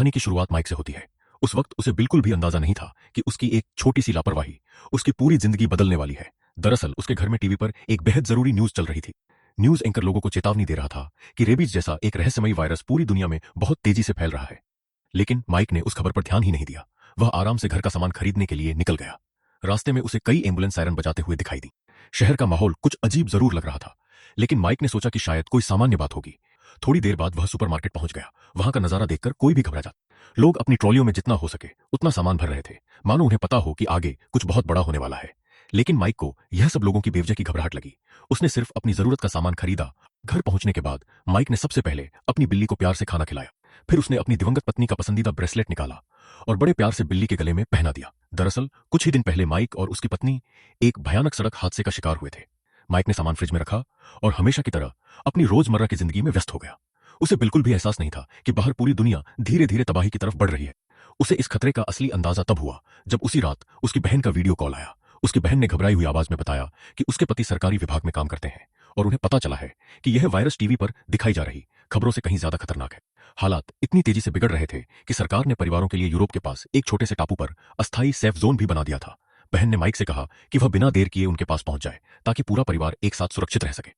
कहानी की शुरुआत माइक से होती है। उस वक्त उसे बिल्कुल भी अंदाजा नहीं था कि उसकी एक छोटी सी लापरवाही उसकी पूरी जिंदगी बदलने वाली है। दरअसल उसके घर में टीवी पर एक बेहद जरूरी न्यूज चल रही थी। न्यूज एंकर लोगों को चेतावनी दे रहा था कि रेबीज जैसा एक रहस्यमयी वायरस पूरी दुनिया में बहुत तेजी से फैल रहा है। लेकिन माइक ने उस खबर पर ध्यान ही नहीं दिया। वह आराम से घर का सामान खरीदने के लिए निकल गया। रास्ते में उसे कई एम्बुलेंस सायरन बजाते हुए दिखाई दी। शहर का माहौल कुछ अजीब जरूर लग रहा था, लेकिन माइक ने सोचा कि शायद कोई सामान्य बात होगी। थोड़ी देर बाद वह सुपरमार्केट पहुंच गया। वहां का नजारा देखकर कोई भी घबरा जाता। लोग अपनी ट्रॉलियों में जितना हो सके उतना सामान भर रहे थे, मानो उन्हें पता हो कि आगे कुछ बहुत बड़ा होने वाला है। लेकिन माइक को यह सब लोगों की बेवजह की घबराहट लगी। उसने सिर्फ अपनी जरूरत का सामान खरीदा। घर पहुंचने के बाद माइक ने सबसे पहले अपनी बिल्ली को प्यार से खाना खिलाया। फिर उसने अपनी दिवंगत पत्नी का पसंदीदा ब्रेसलेट निकाला और बड़े प्यार से बिल्ली के गले में पहना दिया। दरअसल कुछ ही दिन पहले माइक और उसकी पत्नी एक भयानक सड़क हादसे का शिकार हुए थे। माइक ने सामान फ्रिज में रखा और हमेशा की तरह अपनी रोजमर्रा की जिंदगी में व्यस्त हो गया। उसे बिल्कुल भी एहसास नहीं था कि बाहर पूरी दुनिया धीरे धीरे तबाही की तरफ बढ़ रही है। उसे इस खतरे का असली अंदाजा तब हुआ जब उसी रात उसकी बहन का वीडियो कॉल आया। उसकी बहन ने घबराई हुई आवाज में बताया कि उसके पति सरकारी विभाग में काम करते हैं और उन्हें पता चला है कि यह वायरस टीवी पर दिखाई जा रही खबरों से कहीं ज्यादा खतरनाक है। हालात इतनी तेजी से बिगड़ रहे थे कि सरकार ने परिवारों के लिए यूरोप के पास एक छोटे से टापू पर अस्थायी सेफ जोन भी बना दिया था। बहन ने माइक से कहा कि वह बिना देर किए उनके पास पहुंच जाए ताकि पूरा परिवार एक साथ सुरक्षित रह सके।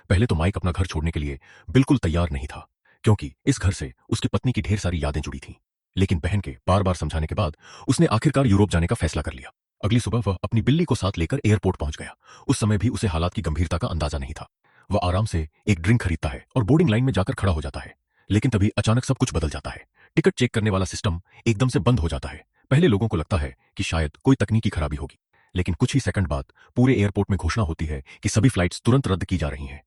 पहले तो माइक अपना घर छोड़ने के लिए बिल्कुल तैयार नहीं था, क्योंकि इस घर से उसकी पत्नी की ढेर सारी यादें जुड़ी थीं। लेकिन बहन के बार बार समझाने के बाद उसने आखिरकार यूरोप जाने का फैसला कर लिया। अगली सुबह वह अपनी बिल्ली को साथ लेकर एयरपोर्ट पहुंच गया। उस समय भी उसे हालात की गंभीरता का अंदाजा नहीं था। वह आराम से एक ड्रिंक खरीदता है और बोर्डिंग लाइन में जाकर खड़ा हो जाता है। लेकिन तभी अचानक सब कुछ बदल जाता है। टिकट चेक करने वाला सिस्टम एकदम से बंद हो जाता है। पहले लोगों को लगता है कि शायद कोई तकनीकी खराबी होगी, लेकिन कुछ ही सेकंड बाद पूरे एयरपोर्ट में घोषणा होती है कि सभी फ्लाइट्स तुरंत रद्द की जा रही हैं।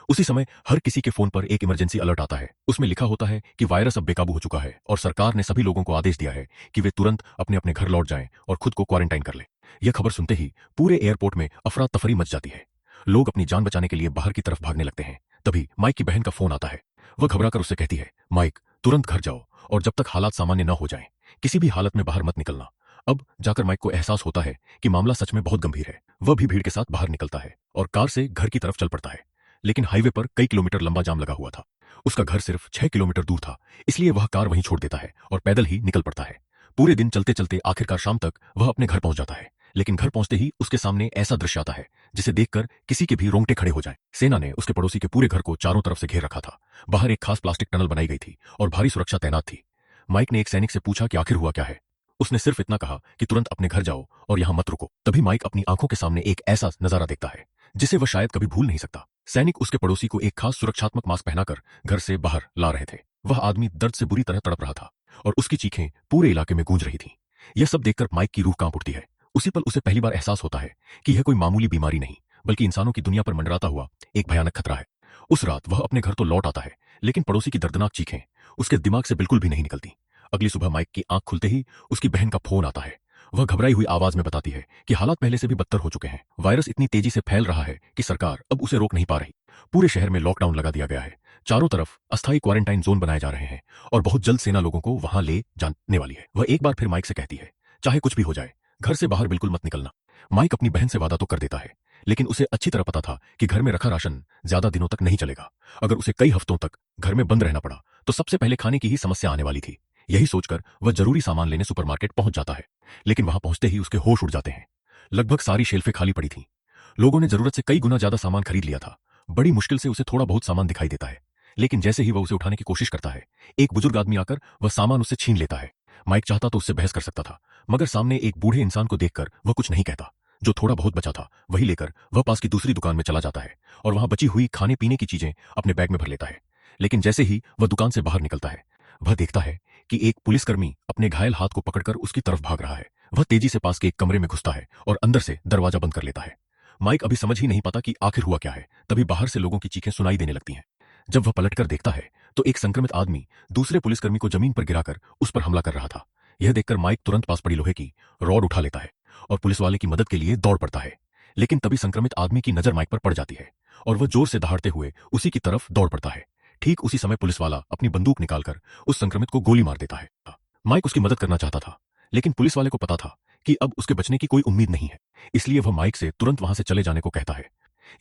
उसी समय हर किसी के फोन पर एक इमरजेंसी अलर्ट आता है। उसमें लिखा होता है कि वायरस अब बेकाबू हो चुका है और सरकार ने सभी लोगों को आदेश दिया है कि वे तुरंत अपने अपने घर लौट जाएं और खुद को क्वारंटाइन कर लें। यह खबर सुनते ही पूरे एयरपोर्ट में अफरा तफरी मच जाती है। लोग अपनी जान बचाने के लिए बाहर की तरफ भागने लगते हैं। तभी माइक की बहन का फोन आता है। वह घबराकर उससे कहती है, माइक तुरंत घर जाओ और जब तक हालात सामान्य न हो जाएं, किसी भी हालत में बाहर मत निकलना। अब जाकर माइक को एहसास होता है कि मामला सच में बहुत गंभीर है। वह भी भीड़ के साथ बाहर निकलता है और कार से घर की तरफ चल पड़ता है। लेकिन हाईवे पर कई किलोमीटर लंबा जाम लगा हुआ था। उसका घर सिर्फ 6 किलोमीटर दूर था, इसलिए वह कार वहीं छोड़ देता है और पैदल ही निकल पड़ता है। पूरे दिन चलते चलते आखिरकार शाम तक वह अपने घर पहुंच जाता है। लेकिन घर पहुंचते ही उसके सामने ऐसा दृश्य आता है जिसे देखकर किसी के भी रोंगटे खड़े हो जाएं। सेना ने उसके पड़ोसी के पूरे घर को चारों तरफ से घेर रखा था। बाहर एक खास प्लास्टिक टनल बनाई गई थी और भारी सुरक्षा तैनात थी। माइक ने एक सैनिक से पूछा कि आखिर हुआ क्या है। उसने सिर्फ इतना कहा कि तुरंत अपने घर जाओ और यहां मत रुको। तभी माइक अपनी आंखों के सामने एक ऐसा नजारा देखता है जिसे वह शायद कभी भूल नहीं सकता। सैनिक उसके पड़ोसी को एक खास सुरक्षात्मक मास्क पहनाकर घर से बाहर ला रहे थे। वह आदमी दर्द से बुरी तरह तड़प रहा था और उसकी चीखें पूरे इलाके में गूंज रही थीं। यह सब देखकर माइक की रूह कांप उठती है। उसी पल उसे पहली बार एहसास होता है कि यह कोई मामूली बीमारी नहीं, बल्कि इंसानों की दुनिया पर मंडराता हुआ एक भयानक खतरा है। उस रात वह अपने घर तो लौट आता है, लेकिन पड़ोसी की दर्दनाक चीखें उसके दिमाग से बिल्कुल भी नहीं निकलती। अगली सुबह माइक की आंख खुलते ही उसकी बहन का फोन आता है। वह घबराई हुई आवाज में बताती है कि हालात पहले से भी बदतर हो चुके हैं। वायरस इतनी तेजी से फैल रहा है कि सरकार अब उसे रोक नहीं पा रही। पूरे शहर में लॉकडाउन लगा दिया गया है। चारों तरफ अस्थायी क्वारंटाइन जोन बनाए जा रहे हैं और बहुत जल्द सेना लोगों को वहां ले जाने वाली है। वह एक बार फिर माइक से कहती है, चाहे कुछ भी हो जाए, घर से बाहर बिल्कुल मत निकलना। माइक अपनी बहन से वादा तो कर देता है, लेकिन उसे अच्छी तरह पता था कि घर में रखा राशन ज्यादा दिनों तक नहीं चलेगा। अगर उसे कई हफ्तों तक घर में बंद रहना पड़ा तो सबसे पहले खाने की ही समस्या आने वाली थी। यही सोचकर वह जरूरी सामान लेने सुपरमार्केट पहुंच जाता है, लेकिन वहां पहुंचते ही उसके होश उड़ जाते हैं। लगभग सारी शेल्फें खाली पड़ी थीं। लोगों ने जरूरत से कई गुना ज्यादा सामान खरीद लिया था। बड़ी मुश्किल से उसे थोड़ा बहुत सामान दिखाई देता है, लेकिन जैसे ही वह उसे उठाने की कोशिश करता है, एक बुजुर्ग आदमी आकर वह सामान उससे छीन लेता है। माइक चाहता तो उससे बहस कर सकता था, मगर सामने एक बूढ़े इंसान को देखकर वह कुछ नहीं कहता। जो थोड़ा बहुत बचा था वही लेकर वह पास की दूसरी दुकान में चला जाता है और वहां बची हुई खाने पीने की चीजें अपने बैग में भर लेता है। लेकिन जैसे ही वह दुकान से बाहर निकलता है, वह देखता है कि एक पुलिसकर्मी अपने घायल हाथ को पकड़कर उसकी तरफ भाग रहा है। वह तेजी से पास के एक कमरे में घुसता है और अंदर से दरवाजा बंद कर लेता है। माइक अभी समझ ही नहीं पाता कि आखिर हुआ क्या है। तभी बाहर से लोगों की चीखें सुनाई देने लगती हैं। जब वह पलटकर देखता है तो एक संक्रमित आदमी दूसरे पुलिसकर्मी को जमीन पर गिराकर उस पर हमला कर रहा था। यह देखकर माइक तुरंत पास पड़ी लोहे की रॉड उठा लेता है और पुलिस वाले की मदद के लिए दौड़ पड़ता है। लेकिन तभी संक्रमित आदमी की नजर माइक पर पड़ जाती है और वह जोर से दहाड़ते हुए उसी की तरफ दौड़ पड़ता है। ठीक उसी समय पुलिस वाला अपनी बंदूक निकालकर उस संक्रमित को गोली मार देता है। माइक उसकी मदद करना चाहता था, लेकिन पुलिस वाले को पता था कि अब उसके बचने की कोई उम्मीद नहीं है, इसलिए वह माइक से तुरंत वहां से चले जाने को कहता है।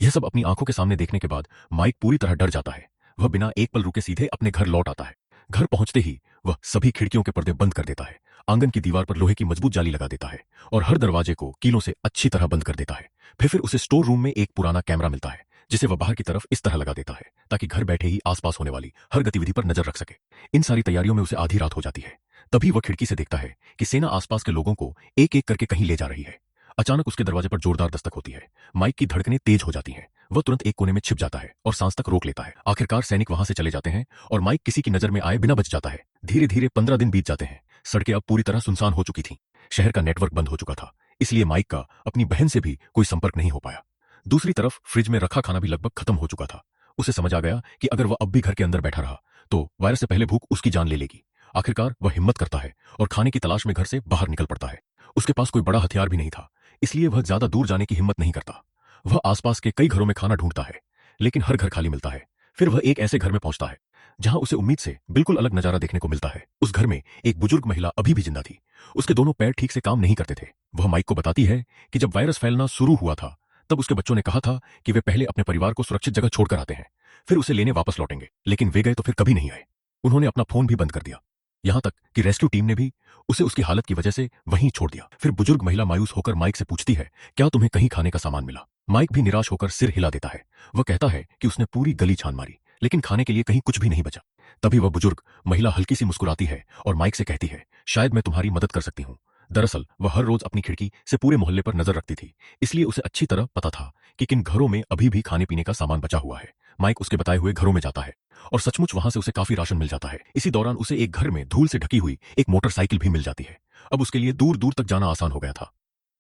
यह सब अपनी आंखों के सामने देखने के बाद माइक पूरी तरह डर जाता है। वह बिना एक पल रुके सीधे अपने घर लौट आता है। घर पहुंचते ही वह सभी खिड़कियों के पर्दे बंद कर देता है, आंगन की दीवार पर लोहे की मजबूत जाली लगा देता है और हर दरवाजे को कीलों से अच्छी तरह बंद कर देता है। फिर उसे स्टोर रूम में एक पुराना कैमरा मिलता है, जिसे वह बाहर की तरफ इस तरह लगा देता है ताकि घर बैठे ही आसपास होने वाली हर गतिविधि पर नजर रख सके। इन सारी तैयारियों में उसे आधी रात हो जाती है। तभी वह खिड़की से देखता है कि सेना आसपास के लोगों को एक एक करके कहीं ले जा रही है। अचानक उसके दरवाजे पर जोरदार दस्तक होती है। माइक की धड़कनें तेज हो जाती हैं। वह तुरंत एक कोने में छिप जाता है और सांस तक रोक लेता है। आखिरकार सैनिक वहां से चले जाते हैं और माइक किसी की नजर में आए बिना बच जाता है। धीरे धीरे 15 दिन बीत जाते हैं। सड़कें अब पूरी तरह सुनसान हो चुकी थीं। शहर का नेटवर्क बंद हो चुका था, इसलिए माइक का अपनी बहन से भी कोई संपर्क नहीं हो पाया। दूसरी तरफ फ्रिज में रखा खाना भी लगभग खत्म हो चुका था। उसे समझ आ गया कि अगर वह अब भी घर के अंदर बैठा रहा तो वायरस से पहले भूख उसकी जान ले लेगी। आखिरकार वह हिम्मत करता है और खाने की तलाश में घर से बाहर निकल पड़ता है। उसके पास कोई बड़ा हथियार भी नहीं था, इसलिए वह ज्यादा दूर जाने की हिम्मत नहीं करता। वह आसपास के कई घरों में खाना ढूंढता है, लेकिन हर घर खाली मिलता है। फिर वह एक ऐसे घर में पहुंचता है जहां उसे उम्मीद से बिल्कुल अलग नजारा देखने को मिलता है। उस घर में एक बुजुर्ग महिला अभी भी जिंदा थी। उसके दोनों पैर ठीक से काम नहीं करते थे। वह माइक को बताती है कि जब वायरस फैलना शुरू हुआ था तब उसके बच्चों ने कहा था कि वे पहले अपने परिवार को सुरक्षित जगह छोड़कर आते हैं, फिर उसे लेने वापस लौटेंगे। लेकिन वे गए तो फिर कभी नहीं आए। उन्होंने अपना फोन भी बंद कर दिया। यहां तक कि रेस्क्यू टीम ने भी उसे उसकी हालत की वजह से वहीं छोड़ दिया। फिर बुजुर्ग महिला मायूस होकर माइक से पूछती है, क्या तुम्हें कहीं खाने का सामान मिला? माइक भी निराश होकर सिर हिला देता है। वह कहता है कि उसने पूरी गली छान मारी, लेकिन खाने के लिए कहीं कुछ भी नहीं बचा। तभी वह बुजुर्ग महिला हल्की सी मुस्कुराती है और माइक से कहती है, शायद मैं तुम्हारी मदद कर सकती हूँ। दरअसल वह हर रोज अपनी खिड़की से पूरे मोहल्ले पर नजर रखती थी, इसलिए उसे अच्छी तरह पता था कि किन घरों में अभी भी खाने पीने का सामान बचा हुआ है। माइक उसके बताए हुए घरों में जाता है और सचमुच वहां से उसे काफी राशन मिल जाता है। इसी दौरान उसे एक घर में धूल से ढकी हुई एक मोटरसाइकिल भी मिल जाती है। अब उसके लिए दूर दूर तक जाना आसान हो गया था।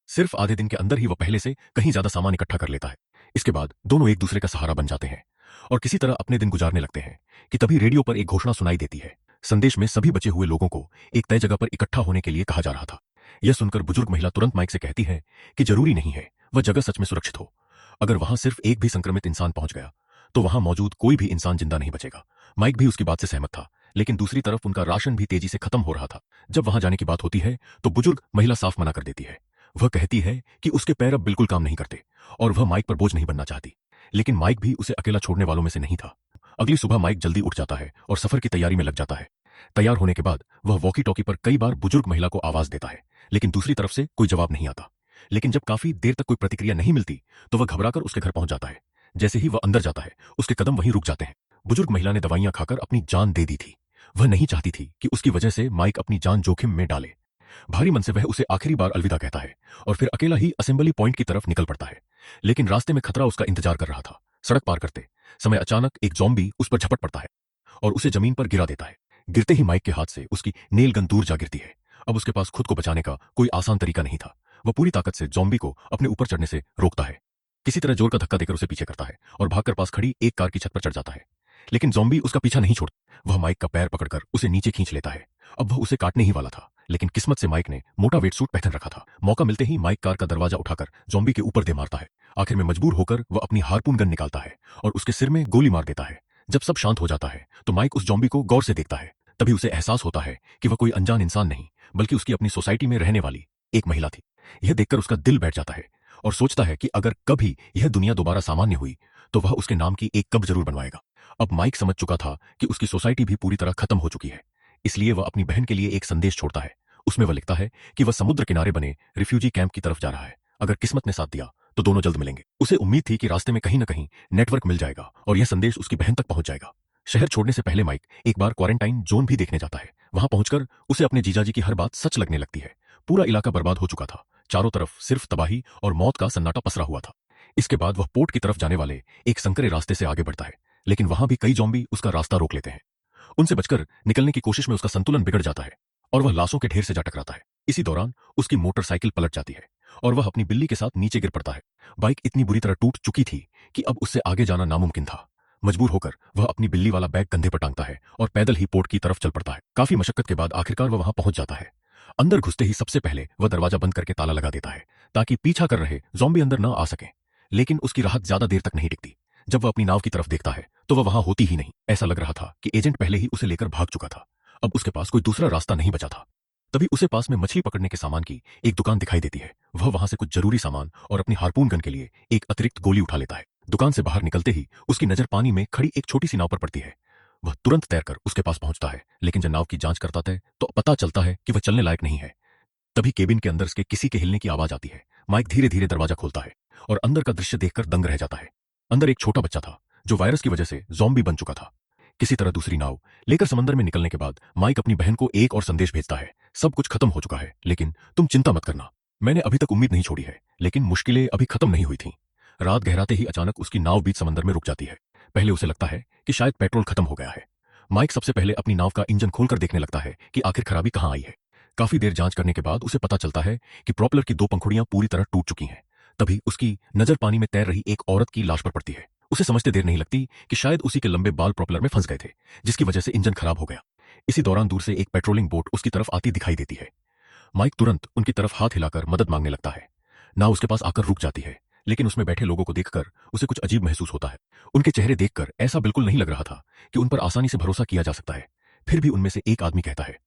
सिर्फ आधे दिन के अंदर ही वह पहले से कहीं ज्यादा सामान इकट्ठा कर लेता है। इसके बाद दोनों एक दूसरे का सहारा बन जाते हैं और किसी तरह अपने दिन गुजारने लगते हैं कि तभी रेडियो पर एक घोषणा सुनाई देती है। संदेश में सभी बचे हुए लोगों को एक तय जगह पर इकट्ठा होने के लिए कहा जा रहा था। यह सुनकर बुजुर्ग महिला तुरंत माइक से कहती है कि जरूरी नहीं है वह जगह सच में सुरक्षित हो। अगर वहां सिर्फ एक भी संक्रमित इंसान पहुंच गया तो वहां मौजूद कोई भी इंसान जिंदा नहीं बचेगा। माइक भी उसकी बात से सहमत था, लेकिन दूसरी तरफ उनका राशन भी तेजी से खत्म हो रहा था। जब वहां जाने की बात होती है तो बुजुर्ग महिला साफ मना कर देती है। वह कहती है कि उसके पैर अब बिल्कुल काम नहीं करते और वह माइक पर बोझ नहीं बनना चाहती। लेकिन माइक भी उसे अकेला छोड़ने वालों में से नहीं था। अगली सुबह माइक जल्दी उठ जाता है और सफर की तैयारी में लग जाता है। तैयार होने के बाद वह वॉकी टॉकी पर कई बार बुजुर्ग महिला को आवाज देता है, लेकिन दूसरी तरफ से कोई जवाब नहीं आता। लेकिन जब काफी देर तक कोई प्रतिक्रिया नहीं मिलती तो वह घबराकर उसके घर पहुंच जाता है। जैसे ही वह अंदर जाता है उसके कदम वहीं रुक जाते हैं। बुजुर्ग महिला ने दवाइयां खाकर अपनी जान दे दी थी। वह नहीं चाहती थी कि उसकी वजह से माइक अपनी जान जोखिम में डाले। भारी मन से वह उसे आखिरी बार अलविदा कहता है और फिर अकेला ही असेंबली पॉइंट की तरफ निकल पड़ता है। लेकिन रास्ते में खतरा उसका इंतजार कर रहा था। सड़क पार करते समय अचानक एक ज़ॉम्बी उस पर झपट पड़ता है और उसे जमीन पर गिरा देता है। गिरते ही माइक के हाथ से उसकी नेल गन दूर जा गिरती है। अब उसके पास खुद को बचाने का कोई आसान तरीका नहीं था। वह पूरी ताकत से ज़ॉम्बी को अपने ऊपर चढ़ने से रोकता है। किसी तरह जोर का धक्का देकर उसे पीछे करता है और भागकर पास खड़ी एक कार की छत पर चढ़ जाता है। लेकिन ज़ॉम्बी उसका पीछा नहीं छोड़ता। वह माइक का पैर पकड़कर उसे नीचे खींच लेता है। अब वह उसे काटने ही वाला था, लेकिन किस्मत से माइक ने मोटा वेट सूट पहन रखा था। मौका मिलते ही माइक कार का दरवाजा उठाकर ज़ॉम्बी के ऊपर दे मारता है। आखिर में मजबूर होकर वह अपनी हार्पून गन निकालता है और उसके सिर में गोली मार देता है। जब सब शांत हो जाता है तो माइक उस ज़ॉम्बी को गौर से देखता है। तभी उसे एहसास होता है कि वह कोई अनजान इंसान नहीं, बल्कि उसकी अपनी सोसाइटी में रहने वाली एक महिला थी। यह देखकर उसका दिल बैठ जाता है और सोचता है कि अगर कभी यह दुनिया दोबारा सामान्य हुई तो वह उसके नाम की एक कब जरूर बनवाएगा। अब माइक समझ चुका था कि उसकी सोसाइटी भी पूरी तरह खत्म हो चुकी है, इसलिए वह अपनी बहन के लिए एक संदेश छोड़ता है। उसमें वह लिखता है कि वह समुद्र किनारे बने रिफ्यूजी कैंप की तरफ जा रहा है। अगर किस्मत ने साथ दिया तो दोनों जल्द मिलेंगे। उसे उम्मीद थी कि रास्ते में कहीं न कहीं नेटवर्क मिल जाएगा और यह संदेश उसकी बहन तक पहुंच जाएगा। शहर छोड़ने से पहले माइक एक बार क्वारंटाइन जोन भी देखने जाता है। वहां पहुंचकर उसे अपने जीजाजी की हर बात सच लगने लगती है। पूरा इलाका बर्बाद हो चुका था। चारों तरफ सिर्फ तबाही और मौत का सन्नाटा पसरा हुआ था। इसके बाद वह पोर्ट की तरफ जाने वाले एक संकरे रास्ते से आगे बढ़ता है, लेकिन वहां भी कई ज़ॉम्बी उसका रास्ता रोक लेते हैं। उनसे बचकर निकलने की कोशिश में उसका संतुलन बिगड़ जाता है और वह लाशों के ढेर से जा टकराता है। इसी दौरान उसकी मोटरसाइकिल पलट जाती है और वह अपनी बिल्ली के साथ नीचे गिर पड़ता है। बाइक इतनी बुरी तरह टूट चुकी थी कि अब उससे आगे जाना नामुमकिन था। मजबूर होकर वह अपनी बिल्ली वाला बैग कंधे पर टांगता है और पैदल ही पोर्ट की तरफ चल पड़ता है। काफी मशक्कत के बाद आखिरकार वह वहां पहुंच जाता है। अंदर घुसते ही सबसे पहले वह दरवाजा बंद करके ताला लगा देता है ताकि पीछा कर रहे ज़ॉम्बी अंदर न आ सके। लेकिन उसकी राहत ज्यादा देर तक नहीं टिकती। जब वह अपनी नाव की तरफ देखता है तो वह वहां होती ही नहीं। ऐसा लग रहा था कि एजेंट पहले ही उसे लेकर भाग चुका था। अब उसके पास कोई दूसरा रास्ता नहीं बचा था। तभी उसे पास में मछली पकड़ने के सामान की एक दुकान दिखाई देती है। वह वहां से कुछ जरूरी सामान और अपनी हार्पून गन के लिए एक अतिरिक्त गोली उठा लेता है। दुकान से बाहर निकलते ही उसकी नजर पानी में खड़ी एक छोटी सी नाव पर पड़ती है। वह तुरंत तैरकर उसके पास पहुंचता है, लेकिन जब नाव की जांच करता है तो पता चलता है कि वह चलने लायक नहीं है। तभी केबिन के अंदर से किसी के हिलने की आवाज आती है। माइक धीरे धीरे दरवाजा खोलता है और अंदर का दृश्य देखकर दंग रह जाता है। अंदर एक छोटा बच्चा था जो वायरस की वजह से ज़ॉम्बी बन चुका था। किसी तरह दूसरी नाव लेकर समंदर में निकलने के बाद माइक अपनी बहन को एक और संदेश भेजता है। सब कुछ खत्म हो चुका है, लेकिन तुम चिंता मत करना। मैंने अभी तक उम्मीद नहीं छोड़ी है, लेकिन मुश्किलें अभी खत्म नहीं हुई थीं। रात गहराते ही अचानक उसकी नाव बीच समंदर में रुक जाती है। पहले उसे लगता है कि शायद पेट्रोल खत्म हो गया है। माइक सबसे पहले अपनी नाव का इंजन खोलकर देखने लगता है कि आखिर खराबी कहाँ आई है। काफी देर जांच करने के बाद उसे पता चलता है कि प्रोपेलर की दो पंखुड़ियां पूरी तरह टूट चुकी हैं। तभी उसकी नजर पानी में तैर रही एक औरत की लाश पर पड़ती है। उसे समझते देर नहीं लगती कि शायद उसी के लंबे बाल प्रोपेलर में फंस गए थे, जिसकी वजह से इंजन खराब हो गया। इसी दौरान दूर से एक पेट्रोलिंग बोट उसकी तरफ आती दिखाई देती है। माइक तुरंत उनकी तरफ हाथ हिलाकर मदद मांगने लगता है। नाव उसके पास आकर रुक जाती है, लेकिन उसमें बैठे लोगों को देखकर उसे कुछ अजीब महसूस होता है। उनके चेहरे देखकर ऐसा बिल्कुल नहीं लग रहा था कि उन पर आसानी से भरोसा किया जा सकता है। फिर भी उनमें से एक आदमी कहता है,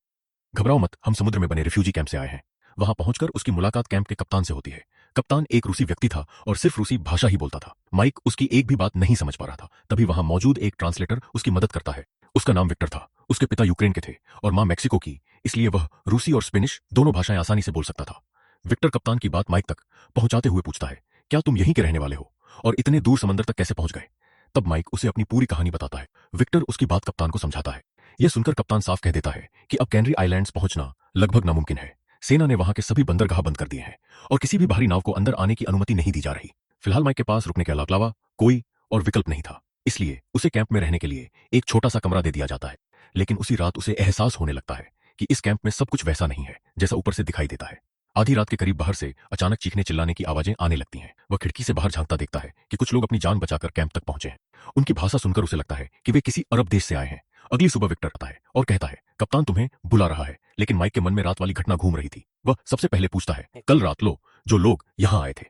घबराओ मत, हम समुद्र में बने रिफ्यूजी कैंप से आए हैं। वहां पहुंचकर उसकी मुलाकात कैंप के कप्तान से होती है। कप्तान एक रूसी व्यक्ति था और सिर्फ रूसी भाषा ही बोलता था। माइक उसकी एक भी बात नहीं समझ पा रहा था। तभी वहां मौजूद एक ट्रांसलेटर उसकी मदद करता है। उसका नाम विक्टर था। उसके पिता यूक्रेन के थे और मां मैक्सिको की, इसलिए वह रूसी और स्पेनिश दोनों भाषाएं आसानी से बोल सकता था। विक्टर कप्तान की बात माइक तक पहुंचाते हुए पूछता है, क्या तुम यहीं के रहने वाले हो और इतने दूर समंदर तक कैसे पहुंच गए? तब माइक उसे अपनी पूरी कहानी बताता है। विक्टर उसकी बात कप्तान को समझाता है। यह सुनकर कप्तान साफ कह देता है कि अब कैनरी आइलैंड्स पहुंचना लगभग नामुमकिन है। सेना ने वहां के सभी बंदरगाह बंद कर दिए हैं और किसी भी बाहरी नाव को अंदर आने की अनुमति नहीं दी जा रही। फिलहाल माइक के पास रुकने के अलावा कोई और विकल्प नहीं था, इसलिए उसे कैंप में रहने के लिए एक छोटा सा कमरा दे दिया जाता है। लेकिन उसी रात उसे एहसास होने लगता है कि इस कैंप में सब कुछ वैसा नहीं है जैसा ऊपर से दिखाई देता है। आधी रात के करीब बाहर से अचानक चीखने चिल्लाने की आवाजें आने लगती हैं। वह खिड़की से बाहर झांकता देखता है कि कुछ लोग अपनी जान बचाकर कैंप तक पहुंचे हैं। उनकी भाषा सुनकर उसे लगता है कि वे किसी अरब देश से आए हैं। अगली सुबह विक्टर आता है और कहता है, कप्तान तुम्हें बुला रहा है। लेकिन माइक के मन में रात वाली घटना घूम रही थी। वह सबसे पहले पूछता है, कल रात जो लोग यहां आए थे,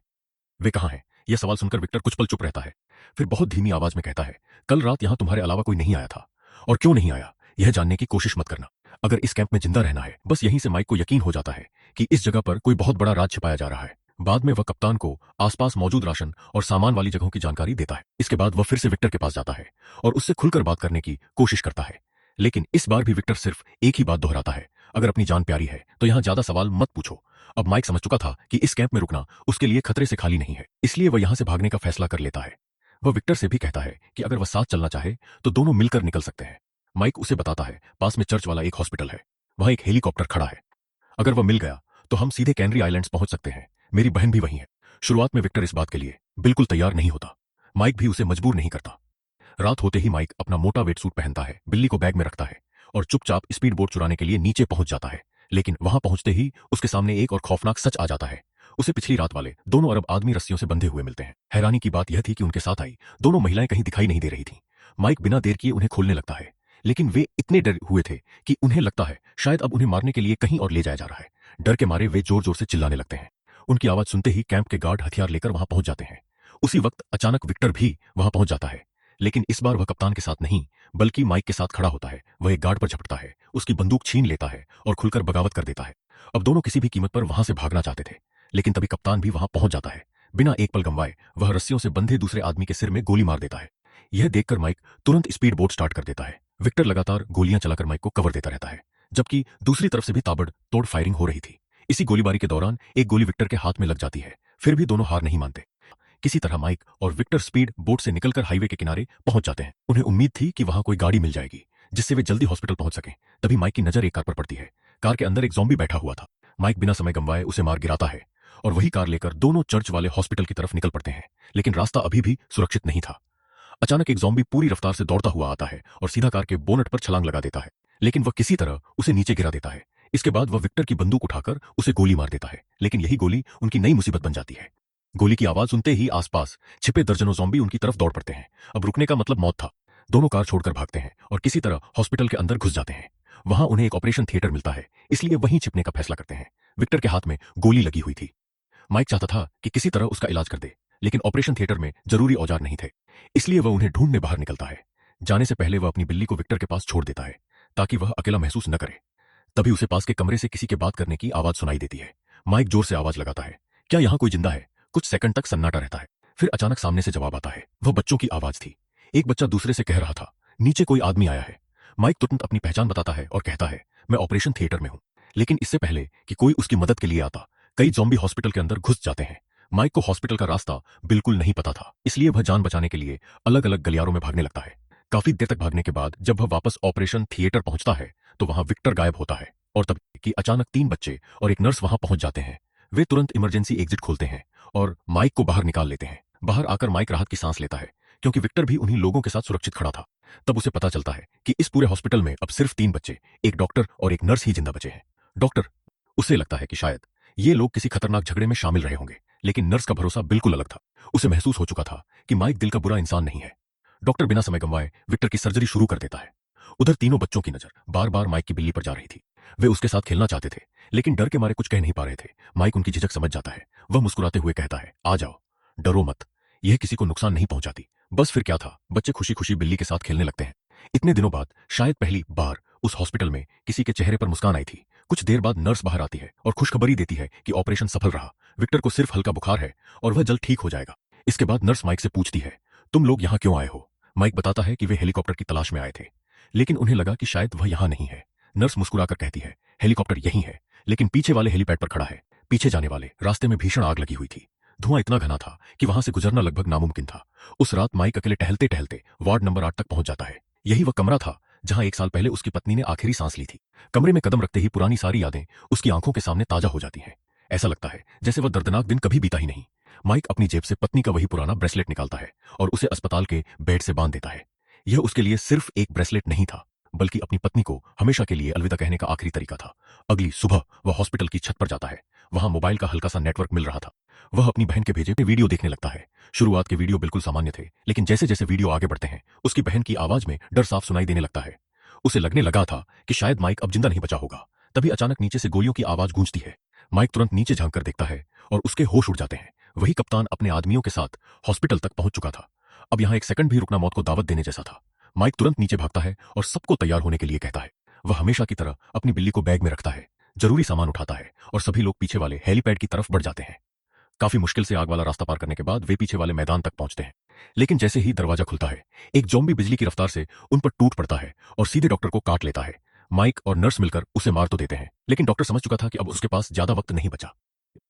वे कहाँ हैं? यह सवाल सुनकर विक्टर कुछ पल चुप रहता है। फिर बहुत धीमी आवाज में कहता है, कल रात यहां तुम्हारे अलावा कोई नहीं आया था, और क्यों नहीं आया यह जानने की कोशिश मत करना। अगर इस कैंप में जिंदा रहना है, बस यहीं से माइक को यकीन हो जाता है कि इस जगह पर कोई बहुत बड़ा राज छिपाया जा रहा है। बाद में वह कप्तान को आसपास मौजूद राशन और सामान वाली जगहों की जानकारी देता है। इसके बाद वह फिर से विक्टर के पास जाता है और उससे खुलकर बात करने की कोशिश करता है। लेकिन इस बार भी विक्टर सिर्फ एक ही बात दोहराता है, अगर अपनी जान प्यारी है तो यहां ज्यादा सवाल मत पूछो। अब माइक समझ चुका था कि इस कैंप में रुकना उसके लिए खतरे से खाली नहीं है, इसलिए वह यहां से भागने का फैसला कर लेता है। वह विक्टर से भी कहता है कि अगर वह साथ चलना चाहे तो दोनों मिलकर निकल सकते हैं। माइक उसे बताता है, पास में चर्च वाला एक हॉस्पिटल है, वहां एक हेलीकॉप्टर खड़ा है। अगर वह मिल गया तो हम सीधे कैनरी आइलैंड्स पहुंच सकते हैं। मेरी बहन भी वहीं है। शुरुआत में विक्टर इस बात के लिए बिल्कुल तैयार नहीं होता। माइक भी उसे मजबूर नहीं करता। रात होते ही माइक अपना मोटा वेट सूट पहनता है, बिल्ली को बैग में रखता है और चुपचाप स्पीड बोट चुराने के लिए नीचे पहुंच जाता है। लेकिन वहां पहुंचते ही उसके सामने एक और खौफनाक सच आ जाता है। उसे पिछली रात वाले दोनों अरब आदमी रस्सियों से बंधे हुए मिलते हैं। हैरानी की बात यह थी कि उनके साथ आई दोनों महिलाएं कहीं दिखाई नहीं दे रही थीं। माइक बिना देर किए उन्हें खोलने लगता है, लेकिन वे इतने डरे हुए थे कि उन्हें लगता है शायद अब उन्हें मारने के लिए कहीं और ले जाया जा रहा है। डर के मारे वे जोर जोर से चिल्लाने लगते हैं। उनकी आवाज सुनते ही कैंप के गार्ड हथियार लेकर वहां पहुंच जाते हैं। उसी वक्त अचानक विक्टर भी वहां पहुंच जाता है, लेकिन इस बार वह कप्तान के साथ नहीं बल्कि माइक के साथ खड़ा होता है। वह एक गार्ड पर झपटता है, उसकी बंदूक छीन लेता है और खुलकर बगावत कर देता है। अब दोनों किसी भी कीमत पर वहां से भागना चाहते थे, लेकिन तभी कप्तान भी वहां पहुंच जाता है। बिना एक पल गंवाए वह रस्सियों से बंधे दूसरे आदमी के सिर में गोली मार देता है। यह देखकर माइक तुरंत स्पीड बोट स्टार्ट कर देता है। विक्टर लगातार गोलियां चलाकर माइक को कवर देता रहता है, जबकि दूसरी तरफ से भी ताबड़तोड़ फायरिंग हो रही थी। इसी गोलीबारी के दौरान एक गोली विक्टर के हाथ में लग जाती है। फिर भी दोनों हार नहीं मानते। किसी तरह माइक और विक्टर स्पीड बोट से निकलकर हाईवे के किनारे पहुंच जाते हैं। उन्हें उम्मीद थी कि वहां कोई गाड़ी मिल जाएगी जिससे वे जल्दी हॉस्पिटल पहुंच सकें। तभी माइक की नजर एक कार पर पड़ती है। कार के अंदर एक ज़ॉम्बी बैठा हुआ था। माइक बिना समय गंवाए उसे मार गिराता है और वही कार लेकर दोनों चर्च वाले हॉस्पिटल की तरफ निकल पड़ते हैं। लेकिन रास्ता अभी भी सुरक्षित नहीं था। अचानक एक ज़ॉम्बी पूरी रफ्तार से दौड़ता हुआ आता है और सीधा कार के बोनट पर छलांग लगा देता है, लेकिन वह किसी तरह उसे नीचे गिरा देता है। इसके बाद वह विक्टर की बंदूक उठाकर उसे गोली मार देता है, लेकिन यही गोली उनकी नई मुसीबत बन जाती है। गोली की आवाज सुनते ही आसपास छिपे दर्जनों ज़ॉम्बी उनकी तरफ दौड़ पड़ते हैं। अब रुकने का मतलब मौत था। दोनों कार छोड़कर भागते हैं और किसी तरह हॉस्पिटल के अंदर घुस जाते हैं। वहां उन्हें एक ऑपरेशन थिएटर मिलता है, इसलिए वहीं छिपने का फैसला करते हैं। विक्टर के हाथ में गोली लगी हुई थी। माइक चाहता था कि किसी तरह उसका इलाज कर दे, लेकिन ऑपरेशन थिएटर में जरूरी औजार नहीं थे, इसलिए वह उन्हें ढूंढने बाहर निकलता है। जाने से पहले वह अपनी बिल्ली को विक्टर के पास छोड़ देता है ताकि वह अकेला महसूस न करे। तभी उसे पास के कमरे से किसी के बात करने की आवाज सुनाई देती है। माइक जोर से आवाज लगाता है, क्या यहां कोई जिंदा है? कुछ सेकंड तक सन्नाटा रहता है। फिर अचानक सामने से जवाब आता है। वह बच्चों की आवाज थी। एक बच्चा दूसरे से कह रहा था, नीचे कोई आदमी आया है। माइक तुरंत अपनी पहचान बताता है और कहता है, मैं ऑपरेशन थिएटर में हूं। लेकिन इससे पहले कि कोई उसकी मदद के लिए आता, कई ज़ॉम्बी हॉस्पिटल के अंदर घुस जाते हैं। माइक को हॉस्पिटल का रास्ता बिल्कुल नहीं पता था, इसलिए वह जान बचाने के लिए अलग अलग गलियारों में भागने लगता है। काफी देर तक भागने के बाद जब वह वापस ऑपरेशन थिएटर पहुंचता है तो वहां विक्टर गायब होता है और तभी कि अचानक 3 बच्चे और एक नर्स वहां पहुंच जाते हैं। वे तुरंत इमरजेंसी एग्जिट खोलते हैं और माइक को बाहर निकाल लेते हैं। बाहर आकर माइक राहत की सांस लेता है, क्योंकि विक्टर भी उन्हीं लोगों के साथ सुरक्षित खड़ा था। तब उसे पता चलता है कि इस पूरे हॉस्पिटल में अब सिर्फ 3 बच्चे, एक डॉक्टर और एक नर्स ही जिंदा बचे हैं। डॉक्टर, उसे लगता है कि शायद ये लोग किसी खतरनाक झगड़े में शामिल रहे होंगे, लेकिन नर्स का भरोसा बिल्कुल अलग था। उसे महसूस हो चुका था कि माइक दिल का बुरा इंसान नहीं है। डॉक्टर बिना समय गंवाए विक्टर की सर्जरी शुरू कर देता है। उधर तीनों बच्चों की नजर बार बार माइक की बिल्ली पर जा रही थी। वे उसके साथ खेलना चाहते थे, लेकिन डर के मारे कुछ कह नहीं पा रहे थे। माइक उनकी झिझक समझ जाता है। वह मुस्कुराते हुए कहता है, आ जाओ, डरो मत, यह किसी को नुकसान नहीं पहुंचाती। बस फिर क्या था, बच्चे खुशी खुशी बिल्ली के साथ खेलने लगते हैं। इतने दिनों बाद शायद पहली बार उस हॉस्पिटल में किसी के चेहरे पर मुस्कान आई थी। कुछ देर बाद नर्स बाहर आती है और खुशखबरी देती है कि ऑपरेशन सफल रहा। विक्टर को सिर्फ हल्का बुखार है और वह जल्द ठीक हो जाएगा। इसके बाद नर्स माइक से पूछती है, तुम लोग यहाँ क्यों आए हो? माइक बताता है कि वे हेलीकॉप्टर की तलाश में आए थे, लेकिन उन्हें लगा कि शायद वह यहाँ नहीं है। नर्स मुस्कुराकर कहती है, हेलीकॉप्टर यहीं है, लेकिन पीछे वाले हेलीपैड पर खड़ा है। पीछे जाने वाले रास्ते में भीषण आग लगी हुई थी। धुआं इतना घना था कि वहां से गुजरना लगभग नामुमकिन था। उस रात माइक अकेले टहलते टहलते वार्ड नंबर 8 तक पहुंच जाता है। यही वह कमरा था जहां 1 साल पहले उसकी पत्नी ने आखिरी सांस ली थी। कमरे में कदम रखते ही पुरानी सारी यादें उसकी आंखों के सामने ताजा हो जाती हैं। ऐसा लगता है जैसे वह दर्दनाक दिन कभी बीता ही नहीं। माइक अपनी जेब से पत्नी का वही पुराना ब्रेसलेट निकालता है और उसे अस्पताल के बेड से बांध देता है। यह उसके लिए सिर्फ एक ब्रेसलेट नहीं था, बल्कि अपनी पत्नी को हमेशा के लिए अलविदा कहने का आखिरी तरीका था। अगली सुबह वह हॉस्पिटल की छत पर जाता है। वहां मोबाइल का हल्का सा नेटवर्क मिल रहा था। वह अपनी बहन के भेजे वीडियो देखने लगता है। शुरुआत के वीडियो बिल्कुल सामान्य थे, लेकिन जैसे जैसे वीडियो आगे बढ़ते हैं उसकी बहन की आवाज में डर साफ सुनाई देने लगता है। उसे लगने लगा था कि शायद माइक अब जिंदा नहीं बचा होगा। तभी अचानक नीचे से गोलियों की आवाज गूंजती है। माइक तुरंत नीचे झांककर देखता है और उसके होश उड़ जाते हैं। वही कप्तान अपने आदमियों के साथ हॉस्पिटल तक पहुंच चुका था। अब यहां एक सेकंड भी रुकना मौत को दावत देने जैसा था। माइक तुरंत नीचे भागता है और सबको तैयार होने के लिए कहता है। वह हमेशा की तरह अपनी बिल्ली को बैग में रखता है, जरूरी सामान उठाता है और सभी लोग पीछे वाले हेलीपैड की तरफ बढ़ जाते हैं। काफी मुश्किल से आग वाला रास्ता पार करने के बाद वे पीछे वाले मैदान तक पहुंचते हैं। लेकिन जैसे ही दरवाजा खुलता है, एक ज़ॉम्बी बिजली की रफ्तार से उन पर टूट पड़ता है और सीधे डॉक्टर को काट लेता है। माइक और नर्स मिलकर उसे मार तो देते हैं, लेकिन डॉक्टर समझ चुका था कि अब उसके पास ज्यादा वक्त नहीं बचा।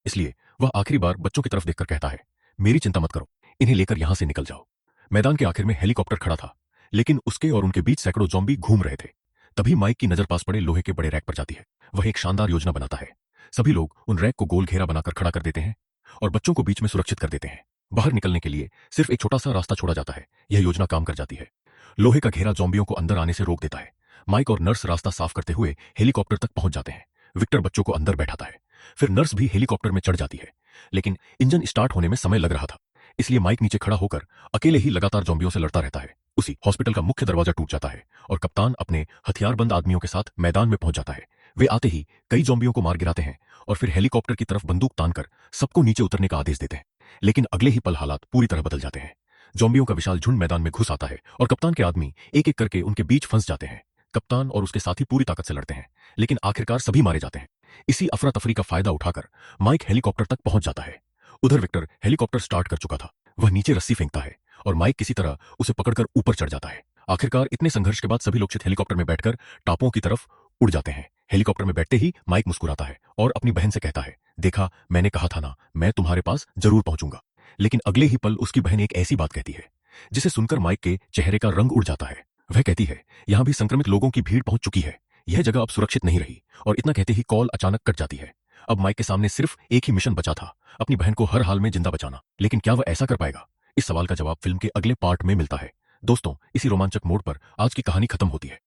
इसलिए वह आखिरी बार बच्चों की तरफ देखकर कहता है, मेरी चिंता मत करो, इन्हें लेकर यहां से निकल जाओ। मैदान के आखिर में हेलीकॉप्टर खड़ा था, लेकिन उसके और उनके बीच सैकड़ों ज़ॉम्बी घूम रहे थे। तभी माइक की नजर पास पड़े लोहे के बड़े रैक पर जाती है। वह एक शानदार योजना बनाता है। सभी लोग उन रैक को गोल घेरा बनाकर खड़ा कर देते हैं और बच्चों को बीच में सुरक्षित कर देते हैं। बाहर निकलने के लिए सिर्फ एक छोटा सा रास्ता छोड़ा जाता है। यह योजना काम कर जाती है। लोहे का घेरा ज़ॉम्बियों को अंदर आने से रोक देता है। माइक और नर्स रास्ता साफ करते हुए हेलीकॉप्टर तक पहुंच जाते हैं। विक्टर बच्चों को अंदर बैठाता है। फिर नर्स भी हेलीकॉप्टर में चढ़ जाती है, लेकिन इंजन स्टार्ट होने में समय लग रहा था। इसलिए माइक नीचे खड़ा होकर अकेले ही लगातार ज़ॉम्बियों से लड़ता रहता है। उसी हॉस्पिटल का मुख्य दरवाजा टूट जाता है और कप्तान अपने हथियारबंद आदमियों के साथ मैदान में पहुंच जाता है। वे आते ही कई ज़ॉम्बियों को मार गिराते हैं और फिर हेलीकॉप्टर की तरफ बंदूक तानकर सबको नीचे उतरने का आदेश देते हैं। लेकिन अगले ही पल हालात पूरी तरह बदल जाते हैं। ज़ॉम्बियों का विशाल झुंड मैदान में घुस आता है और कप्तान के आदमी एक एक करके उनके बीच फंस जाते हैं। कप्तान और उसके साथी पूरी ताकत से लड़ते हैं, लेकिन आखिरकार सभी मारे जाते हैं। इसी अफरा तफरी का फायदा उठाकर माइक हेलीकॉप्टर तक पहुंच जाता है। उधर विक्टर हेलीकॉप्टर स्टार्ट कर चुका था। वह नीचे रस्सी फेंकता है और माइक किसी तरह उसे पकड़कर ऊपर चढ़ जाता है। आखिरकार इतने संघर्ष के बाद सभी लोग हेलीकॉप्टर में बैठकर टापुओं की तरफ उड़ जाते हैं। हेलीकॉप्टर में बैठते ही माइक मुस्कुराता है और अपनी बहन से कहता है, देखा, मैंने कहा था ना, मैं तुम्हारे पास जरूर पहुंचूंगा। लेकिन अगले ही पल उसकी बहन एक ऐसी बात कहती है जिसे सुनकर माइक के चेहरे का रंग उड़ जाता है। वह कहती है, यहां भी संक्रमित लोगों की भीड़ पहुंच चुकी है, यह जगह अब सुरक्षित नहीं रही। और इतना कहते ही कॉल अचानक कट जाती है। अब माइक के सामने सिर्फ एक ही मिशन बचा था, अपनी बहन को हर हाल में जिंदा बचाना। लेकिन क्या वह ऐसा कर पाएगा? इस सवाल का जवाब फिल्म के अगले पार्ट में मिलता है। दोस्तों, इसी रोमांचक मोड़ पर आज की कहानी खत्म होती है।